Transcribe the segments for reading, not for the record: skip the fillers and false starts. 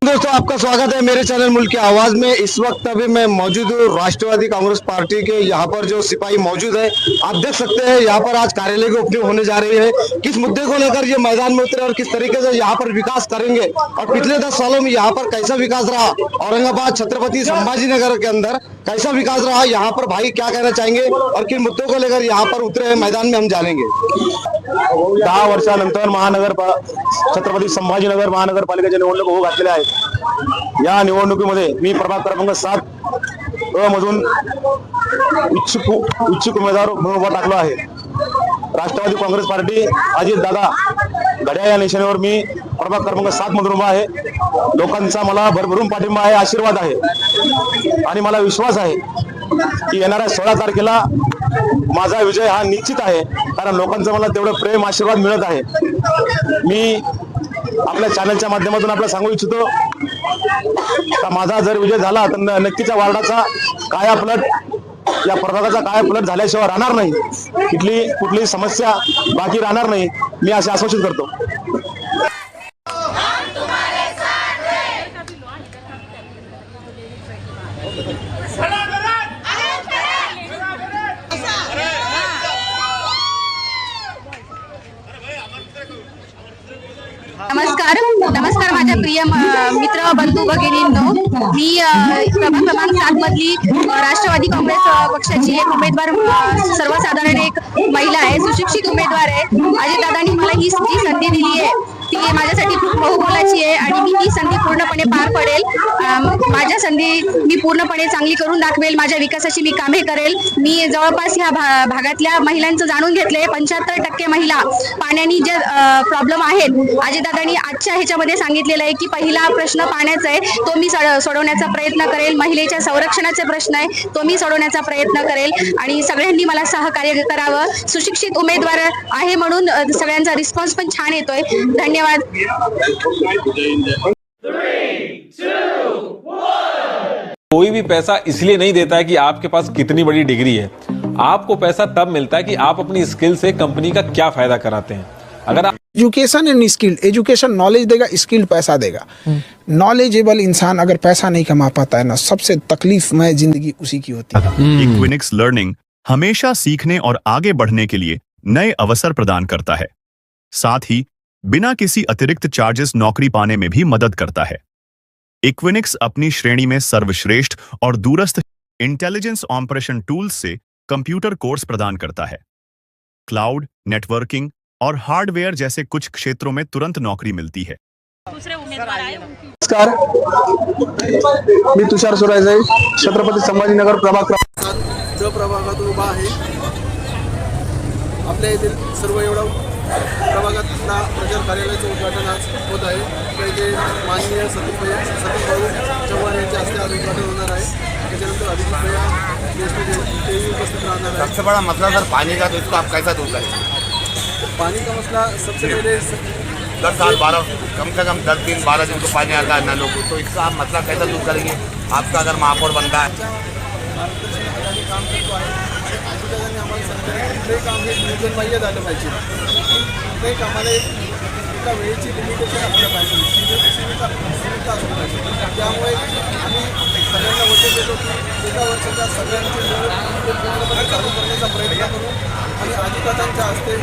दोस्तों, आपका स्वागत है मेरे चैनल मुल्क की आवाज में। इस वक्त अभी मैं मौजूद हूँ राष्ट्रवादी कांग्रेस पार्टी के यहाँ पर जो सिपाही मौजूद है। आप देख सकते हैं यहाँ पर आज कार्यालय की ओपनिंग होने जा रही है। किस मुद्दे को लेकर ये मैदान में उतरे और किस तरीके से यहाँ पर विकास करेंगे और पिछले 10 सालों में यहाँ पर कैसा विकास रहा, औरंगाबाद छत्रपति संभाजीनगर के अंदर कैसा विकास रहा, यहाँ पर भाई क्या कहना चाहेंगे और किन मुद्दों को लेकर यहाँ पर उतरे हैं मैदान में, हम जानेंगे। 10 वर्षानंतर छत्रपती संभाजीनगर महानगरपालिकेच्या निवडणूक होऊ घातलेल्या आहेत। या निवडणुकीमध्ये मी प्रभाग क्रमांक 7 मधून इच्छुक उमेदवार म्हणून उभा टाकलो आहे। राष्ट्रवादी काँग्रेस पार्टी अजित दादा घड्याळ या निशाणीवर मी प्रभाग क्रमांक 7 मधून उभा आहे। लोकांचा मला भरभरून पाठिंबा आहे, आशीर्वाद आहे आणि मला विश्वास आहे की येणाऱ्या 16 तारखेला माझा विजय हा निश्चित आहे, कारण लोकांचं मला तेवढं प्रेम आशीर्वाद मिळत आहे। मी आपल्या चॅनलच्या माध्यमातून आपल्याला सांगू इच्छितो का माझा जर विजय झाला तर नक्कीच वार्डाचा कायापलट, या प्रभागाचा कायापलट झाल्याशिवाय राहणार नाही, कुठली समस्या बाकी राहणार नाही, मी असे आश्वासित करतो। नमस्कार माझ्या प्रिय मित्र बंधू भगिनींनो, मी प्रभाग क्रमांक 7 मधली राष्ट्रवादी काँग्रेस पक्षाची एक उमेदवार, सर्वसाधारण एक महिला आहे, सुशिक्षित उमेदवार आहे। अजितदादांनी मला ही संधी दिली आहे, ती माझ्यासाठी खूप बहुमोलाची आहे आणि मी ही संधी पूर्णपणे पार पडेल। माझ्या संधी मी पूर्णपणे चांगली करून दाखवेल, माझ्या विकासाची मी कामे करेल। मी जवळपास ह्या भागातल्या महिलांचं जाणून घेतलंय। 75% महिला पाण्याने जे प्रॉब्लेम आहेत, अजितदादांनी आजच्या ह्याच्यामध्ये सांगितलेलं आहे की पहिला प्रश्न पाण्याचा आहे, तो मी सोडवण्याचा प्रयत्न करेल। महिलेच्या संरक्षणाचे प्रश्न आहे, तो मी सोडवण्याचा प्रयत्न करेल आणि सगळ्यांनी मला सहकार्य करावं। सुशिक्षित उमेदवार आहे म्हणून सगळ्यांचा रिस्पॉन्स पण छान येतोय। धन्यवाद। कोई भी पैसा इसलिए नहीं देता है कि आपके पास कितनी बड़ी डिग्री है। आपको पैसा तब मिलता है कि आप अपनी स्किल से कंपनी का क्या फायदा कराते हैं। अगर आप education end skilled, education knowledge देगा, स्किल्ड पैसा देगा। नॉलेजेबल इंसान अगर पैसा नहीं कमा पाता है ना, सबसे तकलीफमय जिंदगी उसी की होती है। इक्विनिक्स लर्निंग हमेशा सीखने और आगे बढ़ने के लिए नए अवसर प्रदान करता है, साथ ही बिना किसी अतिरिक्त चार्जेस नौकरी पाने में भी मदद करता है। इक्विनिक्स अपनी श्रेणी में सर्वश्रेष्ठ और दूरस्थ इंटेलिजेंस ऑपरेशन टूल्स से कंप्यूटर कोर्स प्रदान करता है। क्लाउड, नेटवर्किंग और हार्डवेयर जैसे कुछ क्षेत्रों में तुरंत नौकरी मिलती है। नमस्कार, मी तुषार सुरायजाई, छत्रपती संभाजीनगर प्रभाग प्रभागातून उभा आहे। आपल्या येथील सर्व एवढा प्रभागातला प्रचार कार्यालयाचं उद्घाटन आज होत आहे। पहिले माननीय सतीश भाऊ चव्हाण यांच्या हस्ते आज उद्घाटन होणार आहे। त्याच्यानंतर अभिजित भैया तेही उपस्थित राहणार है। सबसे बड़ा मसला सर पानी का, तो इसको आप कैसा दूर करेंगे? पानी का मसला सबसे पहले 10 साल 12 कम से कम 10 दिन 12 दिन को पानी आता है नलों को, तो इसका आप मसला कैसा दूर करेंगे? आपका अगर महापौर बनता है काम करतो आहे। अजितदादांनी आम्हाला सांगितलं कुठलंही काम हे नियोजनबाह्य झालं पाहिजे, कुठल्याही कामाला एका वेळेची लिमिटेशन असलं पाहिजे, सीमित असलं पाहिजे। त्यामुळे आम्ही सगळ्यांना वचन देतो की एका वर्षाच्या सगळ्यांचे पूर्णपणे चालू करण्याचा प्रयत्न करू आणि अजितदादांच्या हस्ते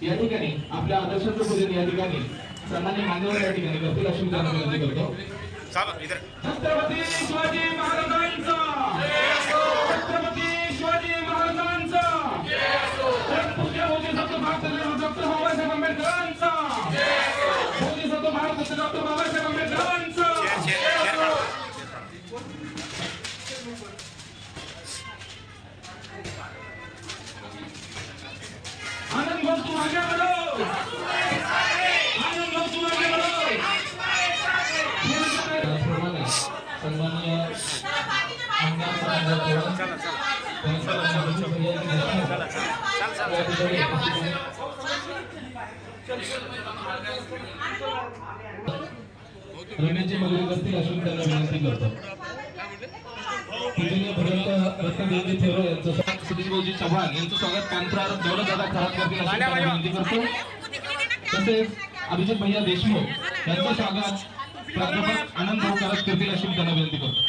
या ठिकाणी आपल्या आदर्शाचं पूजन या ठिकाणी सन्मान्य मान्यवर या ठिकाणी करतील अशी विनंती करतो। छत्रपती शिवाजी महाराजांचा, छत्रपती शिवाजी महाराजांचा, बोधिसत्व भारतरत्न डॉक्टर बाबासाहेब आंबेडकरांचा, बोधिसत्व भारतरत्न डॉक्टर बाबासाहेब आंबेडकरांचा। आनंद भाऊ तुम आगे बढ़ो, आनंद भाऊ तुम आगे बढ़ो। सन्माननीय आमदार समाजाचं त्यांचं लग्नाची रमेशजी वगैरे करतील असून त्यांना विनंती करतो. पूजनीय भगवंत रत्नदेवजी थेरो यांचं सुधीरभाऊजी चव्हाण यांचं स्वागत कांतरार दौलतदादा खरात करतील अशी त्यांना विनंती करतो. तसेच अभिजित भैया देशमुख यांचं स्वागत प्राध्यापक आनंद भाऊ खरात करतील अशी त्यांना विनंती करतो.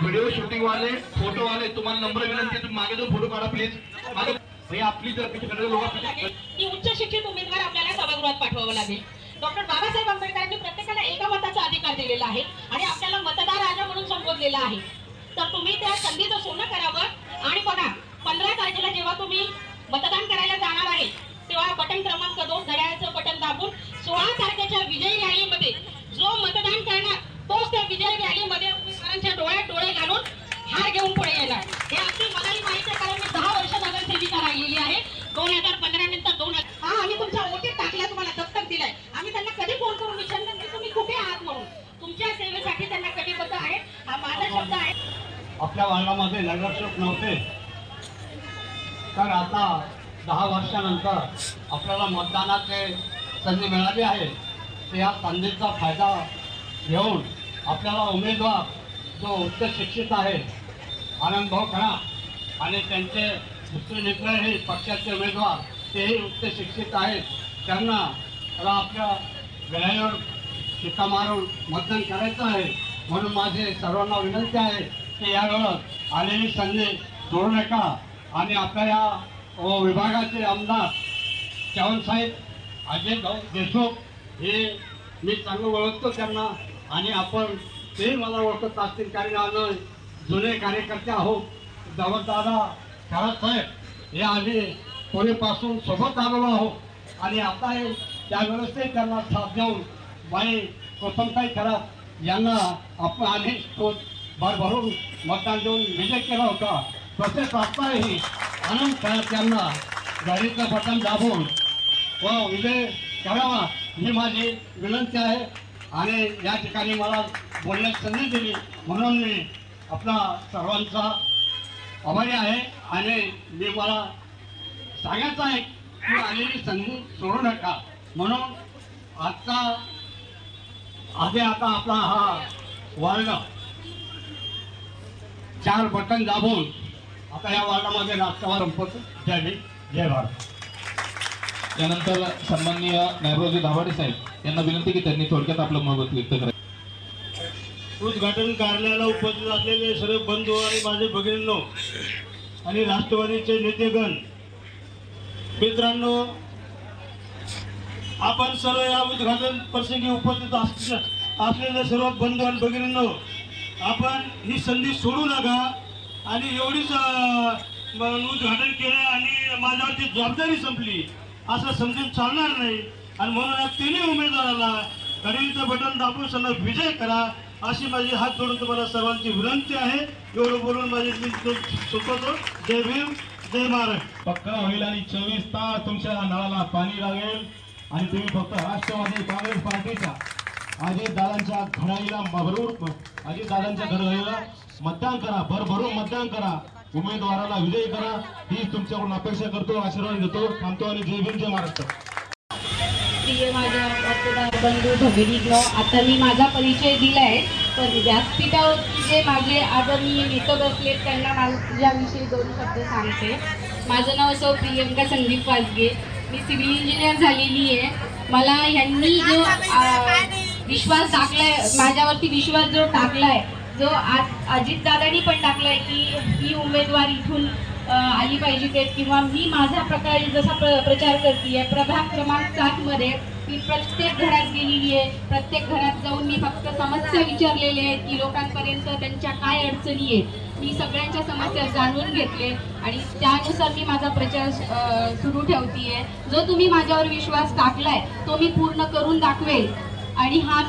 व्हिडिओ शूटिंग वाले फोटो वाले तुम्हाला नंबर विनंती तुम्ही मागे जाऊन फोटो काढा प्लीज. मागे आपली जर लोक की उच्च शिक्षित उमेदवार आपल्याला सभागृहात पाठवावं लागेल. डॉक्टर बाबासाहेब आंबेडकरांनी प्रत्येकाला एका मताचा अधिकार दिलेला आहे आणि आपल्याला मतदार राजा म्हणून संबोधलेलं आहे. तर तुम्ही त्या संधीचं सोनं करावं आणि बघा 15 तारखेला जेव्हा तुम्ही मतदान करायला जाणार आहे तेव्हा बटन क्रमांक 2 घड्याळाचं बटन दाबून 16 तारखेच्या विजयी रॅलीमध्ये जो मतदान करणार तोच त्या विजयी रॅलीमध्ये उमेदवारांच्या डोळ्यात डोळे घालून हार घेऊन पुढे येणार. हे अगदी मलाही माहिती आहे कारण मी 10 वर्ष नगरसेविका राहिलेली आहे. 2015 नंतर 2000 आम्ही तुमच्या ओटीत टाकल्या, तुम्हाला दत्तक दिलाय. आम्ही त्यांना कधी फोन करून विचारलं नाही तुम्ही कुठे आहात म्हणून. तुमच्या सेवेसाठी त्यांना कटिबद्ध आहे. हा माझा शब्द आहे. आपल्या वार्डामध्ये नगरसेवक नव्हते तर आता 10 वर्षानंतर आपल्याला मतदानाचे संधी मिळाली आहे. तर या संधीचा फायदा घेऊन आपल्याला उमेदवार जो उच्च शिक्षित आहे आनंद भाऊ खरात आणि त्यांचे दुसरे मित्र हे पक्षाचे उमेदवार तेही उच्च शिक्षित आहेत. त्यांना आपल्या गळ्यावर शिक्का मारून मतदान करायचं आहे. म्हणून माझे सर्वांना विनंती आहे की यावेळेस आलेली संधी सोडू नका आणि आपल्या या विभागाचे आमदार चव्हाणसाहेब अजय देशमुख हे मी चांगलं ओळखतो त्यांना आणि आपण तेही मला ओळखत असतील कारण आम्ही जुने कार्यकर्ते आहोत. दौलतदादा खरात साहेब हे आम्ही पुणेपासून सोबत आलेलो आहोत आणि आता हे त्यावेळेसही त्यांना साथ देऊन बाई कोसमताई खरात यांना आपण आम्ही तो भरभरून मतदान देऊन विजय केला होता. तसेच आताही आनंद खरात यांना गाडीचं बटन दाबून व विजय करावा ही माझी विनंती आहे. आणि या ठिकाणी मला बोलण्याची संधी दिली म्हणून मी आपला सर्वांचा आभारी आहे. आणि मी मला सांगायचं आहे की आलेली संधी सोडू नका म्हणून आता आपला हा वार्ड 4 बटन दाबून आता या वार्डामध्ये राष्ट्रवादी संपत. जय भीम जय भारत. त्यानंतर सन्माननीय नायबरावजी दाभाडे साहेब यांना विनंती की त्यांनी थोडक्यात आपलं मत व्यक्त करायचं. उद्घाटन कार्यालयाला उपस्थित असलेले सर्व बंधू आणि माझे भगिनींनो आणि राष्ट्रवादीचे नेतेगण मित्रांनो, आपण सर्व या उद्घाटन प्रसंगी उपस्थित असलेले सर्व बंधू आणि भगिनींनो, आपण ही संधी सोडू नका आणि एवढीच उद्घाटन केलं आणि माझ्यावरती जबाबदारी संपली असं समजून चालणार नाही. आणि म्हणून या तिन्ही उमेदवाराला घडीचं बटन दाबून त्यांना विजय करा अशी माझी हात जोडून तुम्हाला सर्वांची विनंती आहे. एवढं बोलून माझी सुपतो. जय भीम जय महाराष्ट्र. पक्का होईल आणि 24 तास तुमच्या नळाला पाणी लागेल आणि तुम्ही फक्त राष्ट्रवादी काँग्रेस पार्टीच्या अजितदादांच्या घड्याळीला अजितदादांच्या घड्याळीला मतदान करा, भरभरून मतदान करा, उमेदवाराला विजयी करा ही तुमच्याकडून अपेक्षा करतो, आशीर्वाद देतो, थांबतो आणि जय भीम जय महाराष्ट्र. प्रिय माझ्या मतदार बंधू भगिनींनो, आता मी माझा परिचय दिलाय पण व्यासपीठावरती जे माझे आदरणीय नेते बसले त्यांना माझ्याविषयी 2 शब्द सांगते. माझं नाव सौ प्रियंका संदीप वाजगे. मी सिव्हिल इंजिनियर झालेली आहे. मला ह्यांनी जो विश्वास टाकलाय, माझ्यावरती विश्वास जो टाकलाय, जो अजितदादांनी पण टाकलाय की ही उमेदवार इथून आली पाहिजे ते, किंवा मी माझ्या प्रकारे जसा प्रचार करते प्रभाग क्रमांक 7 मध्ये मी प्रत्येक घरात गेलेली आहे. प्रत्येक घरात जाऊन मी फक्त समस्या विचारलेल्या आहेत की लोकांपर्यंत त्यांच्या काय अडचणी आहेत. मी सगळ्यांच्या समस्या जाणून घेतले आणि त्यानुसार मी माझा प्रचार सुरू ठेवतीये. जो तुम्ही माझ्यावर विश्वास टाकलाय तो मी पूर्ण करून दाखवेल. आणि हा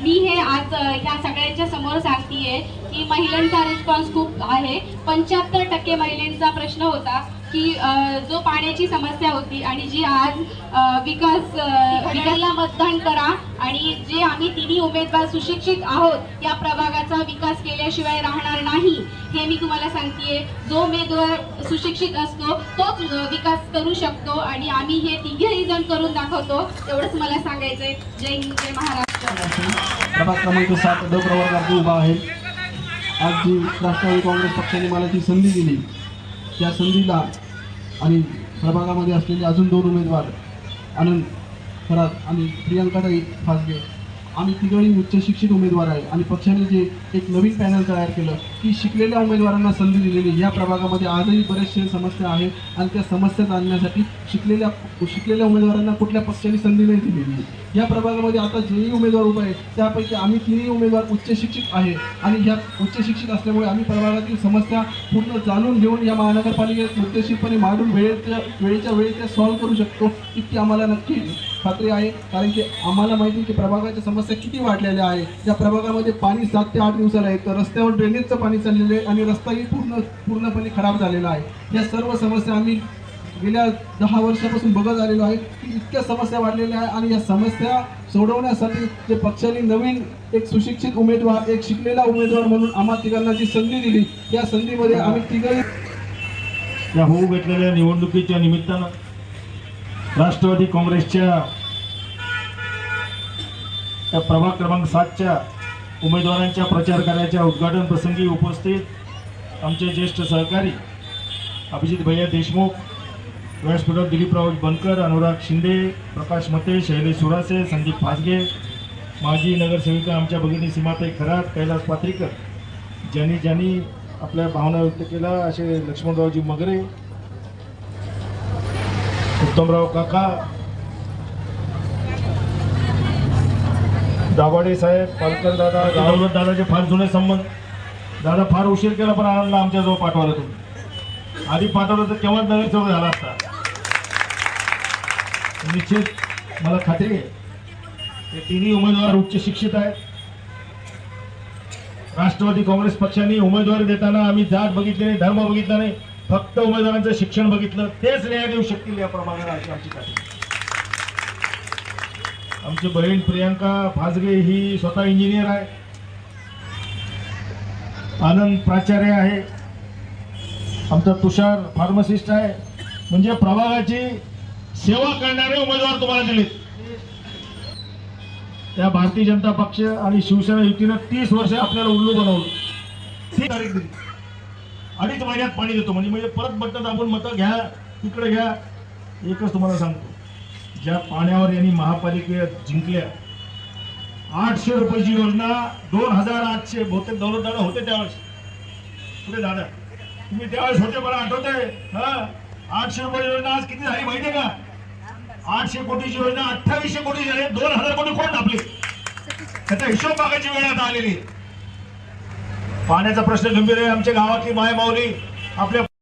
मी हे आज ह्या सगळ्यांच्या समोर सांगतेय की महिलांचा रिस्पॉन्स खूप आहे. 75% महिलांचा प्रश्न होता की जो पाण्याची समस्या होती आणि जी आज विकासला मतदान करा आणि जे आम्ही तिन्ही उमेदवार सुशिक्षित आहोत या प्रभागाचा विकास केल्याशिवाय राहणार नाही हे मी तुम्हाला सांगतेय. जो उमेदवार सुशिक्षित असतो तोच विकास करू शकतो आणि आम्ही हे तिघेही जण करून दाखवतो. एवढंच मला सांगायचंय. जय हिंद, जय महाराष्ट्र. प्रभाग क्रमांक 7 ड प्रवर्गात उभा आहे. आज जी राष्ट्रवादी काँग्रेस पक्षाने मला जी संधी दिली त्या संधीला आणि प्रभागामध्ये असलेले अजून 2 उमेदवार आनंद खरात आणि प्रियांकाताई फासगे आम्ही तिघही उच्च शिक्षित उमेदवार आहे आणि पक्षाने जे एक नवीन पॅनल तयार केलं की शिकलेल्या उमेदवारांना संधी दिलेली. या प्रभागामध्ये आजही बरेचसे समस्या आहेत आणि त्या समस्या जाणण्यासाठी शिकलेल्या उमेदवारांना कुठल्या पक्षाने संधी नाही दिलेली. या प्रभागामध्ये आता जेही उमेदवार उभे आहेत त्यापैकी आम्ही तिन्ही उमेदवार उच्च शिक्षित आहे आणि ह्या उच्च शिक्षित असल्यामुळे आम्ही प्रभागातील समस्या पूर्ण जाणून घेऊन या महानगरपालिकेत मुद्देशीरपणे मांडून वेळेच्या वेळी त्या सॉल्व्ह करू शकतो इतकी आम्हाला नक्की खात्री आहे. कारण की आम्हाला माहिती की प्रभागाच्या समस्या किती वाढलेल्या आहे. या प्रभागामध्ये पाणी 7 ते 8 दिवसाला येतं. रस्त्यावर ड्रेनेजचं पाणी चाललेलं आहे आणि रस्ताही पूर्णपणे खराब झालेला आहे. या सर्व समस्या आम्ही गेल्या 10 वर्षापासून बघत आलेलो आहे की इतक्या समस्या वाढलेल्या आहे आणि या समस्या सोडवण्यासाठी ते पक्षाने नवीन एक सुशिक्षित उमेदवार एक शिकलेला उमेदवार म्हणून आम्हा तिघांना जी संधी दिली या संधीमध्ये आम्ही तिघही या होऊ घेतलेल्या निवडणुकीच्या निमित्तानं राष्ट्रवादी काँग्रेसच्या त्या प्रभाग क्रमांक 7च्या उमेदवारांच्या प्रचार कार्याच्या उद्घाटन प्रसंगी उपस्थित आमचे ज्येष्ठ सहकारी अभिजित भैया देशमुख, व्यासपीठात दिलीपराव बनकर, अनुराग शिंदे, प्रकाश मते, शैलेश सुरासे, संदीप फासगे, माजी नगरसेविका आमच्या भगिनी सीमाताई खरात, कैलास पात्रीकर, ज्यांनी आपल्या भावना व्यक्त केल्या असे लक्ष्मणरावजी मगरे, उत्तमराव काका, दाभाडे साहेब, पालकर दादा, दौलत दादाचे फार जुने संबंध. दादा फार उशीर केला पण आनंदला आमच्याजवळ पाठवलं तुम्ही. आधी पाठवलं तर केव्हा नगरसेवक झाला असता. निश्चित मला खात्री आहे हे तिन्ही उमेदवार उच्च शिक्षित आहेत. राष्ट्रवादी काँग्रेस पक्षाने उमेदवारी देताना आम्ही जात बघितली नाही, धर्म बघितला नाही, फक्त उमेदवारांचं शिक्षण बघितलं. तेच न्याय देऊ शकतील या प्रभागाला अशी आमची खात्री. आमची बहीण प्रियांका फासगे ही स्वतः इंजिनियर आहे. आनंद प्राचार्य आहे. आमचा तुषार फार्मासिस्ट आहे. म्हणजे प्रभागाची सेवा करणारे उमेदवार तुम्हाला दिलेत. त्या भारतीय जनता पक्ष आणि शिवसेना युतीनं 30 वर्ष आपल्याला उल्लू बनवलं. 3 तारीख दिली, 2.5 महिन्यात पाणी देतो म्हणजे परत बटन दाबून मतं घ्या, तिकडे घ्या. एकच तुम्हाला सांगतो, ज्या पाण्यावर यांनी महापालिकेत जिंकल्या 800 रुपयाची योजना 2800 बहुतेक दौलत दादा होते त्यावेळेस. पुढे दादा तुम्ही त्यावेळेस होते, मला आठवतंय. 800 रुपयाची योजना आज किती झाली माहितीये का? 800 कोटीची योजना 2800 कोटी झाली. 2000 कोटी कोण आपले त्याचा हिशोब बघायची वेळ आता आलेली. पाण्याचा प्रश्न गंभीर आहे. आमच्या गावातली मायमाऊली आपल्या